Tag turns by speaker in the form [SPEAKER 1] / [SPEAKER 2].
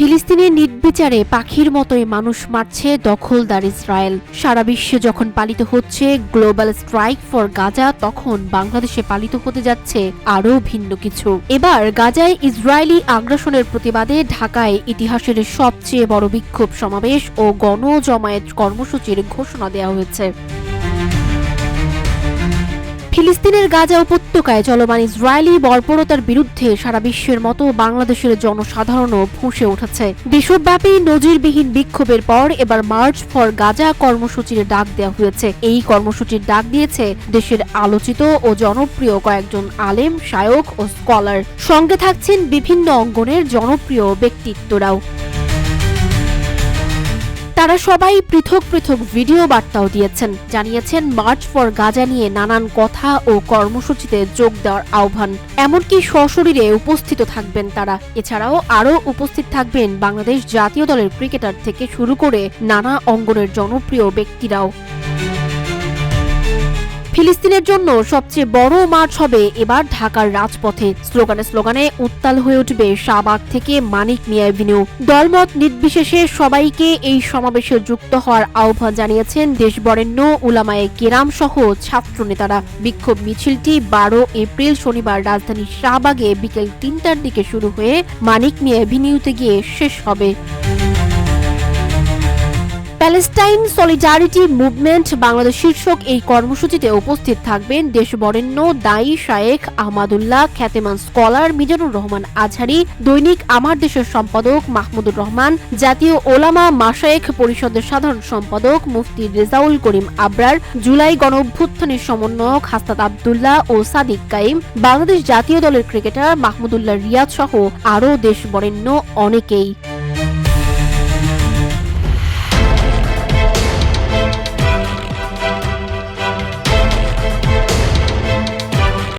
[SPEAKER 1] ফিলিস্তিনে নির্বিচারে পাখির মতোই মানুষ মারছে দখলদার ইসরায়েল। সারা বিশ্বে যখন পালিত হচ্ছে গ্লোবাল স্ট্রাইক ফর গাজা, তখন বাংলাদেশে পালিত হতে যাচ্ছে আরও ভিন্ন কিছু। এবার গাজায় ইসরায়েলি আগ্রাসনের প্রতিবাদে ঢাকায় ইতিহাসের সবচেয়ে বড় বিক্ষোভ সমাবেশ ও গণজমায়েত কর্মসূচির ঘোষণা দেওয়া হয়েছে। ফিলিস্তিনের গাজা উপত্যকায় চলমান ইসরায়েলি বর্বরতার বিরুদ্ধে সারা বিশ্বের মতো বাংলাদেশের জনসাধারণও ফুঁসে উঠেছে। দেশব্যাপী নজিরবিহীন বিক্ষোভের পর এবার মার্চ ফর গাজা কর্মসূচির ডাক দেওয়া হয়েছে। এই কর্মসূচির ডাক দিয়েছে দেশের আলোচিত ও জনপ্রিয় কয়েকজন আলেম, শায়খ ও স্কলার। সঙ্গে থাকছেন বিভিন্ন অঙ্গনের জনপ্রিয় ব্যক্তিত্বরাও। তারা সবাই পৃথক পৃথক ভিডিও বার্তাও দিয়েছেন, জানিয়েছেন মার্চ ফর গাজা নিয়ে নানান কথা ও কর্মসূচিতে যোগ দেওয়ার আহ্বান। এমনকি সশরীরে উপস্থিত থাকবেন তারা। এছাড়াও আরও উপস্থিত থাকবেন বাংলাদেশ জাতীয় দলের ক্রিকেটার থেকে শুরু করে নানা অঙ্গনের জনপ্রিয় ব্যক্তিরাও। ফিলিস্তিনের জন্য সবচেয়ে বড় মার্চ হবে এবার ঢাকার রাজপথে। স্লোগানে স্লোগানে উত্তাল হয়ে উঠবে শাহবাগ থেকে মানিক মিয়া এভিনিউ। দলমত নির্বিশেষে সবাইকে এই সমাবেশে যুক্ত হওয়ার আহ্বান জানিয়েছেন দেশবরেণ্য উলামায়ে কেরাম সহ ছাত্র নেতারা। বিক্ষোভ মিছিলটি 12 এপ্রিল শনিবার রাজধানীর শাহবাগে বিকেল 3টার দিকে শুরু হয়ে মানিক মিয়া এভিনিউতে গিয়ে শেষ হবে। প্যালেস্টাইন সলিডারিটি মুভমেন্ট বাংলাদেশ শীর্ষক এই কর্মসূচিতে উপস্থিত থাকবেন দেশবরেণ্য দায়ী শায়েখ আহমাদুল্লাহ, খ্যাতিমান স্কলার মিজানুর রহমান আজহারি, দৈনিক আমার দেশের সম্পাদক মাহমুদুর রহমান, জাতীয় ওলামা মাশায়েখ পরিষদের সাধারণ সম্পাদক মুফতি রেজাউল করিম আবরার, জুলাই গণঅভ্যুত্থানের সমন্বয়ক হাসনাত আব্দুল্লাহ ও সাদিক কাইম, বাংলাদেশ জাতীয় দলের ক্রিকেটার মাহমুদুল্লাহ রিয়াদ সহ আরও দেশবরেণ্য অনেকেই।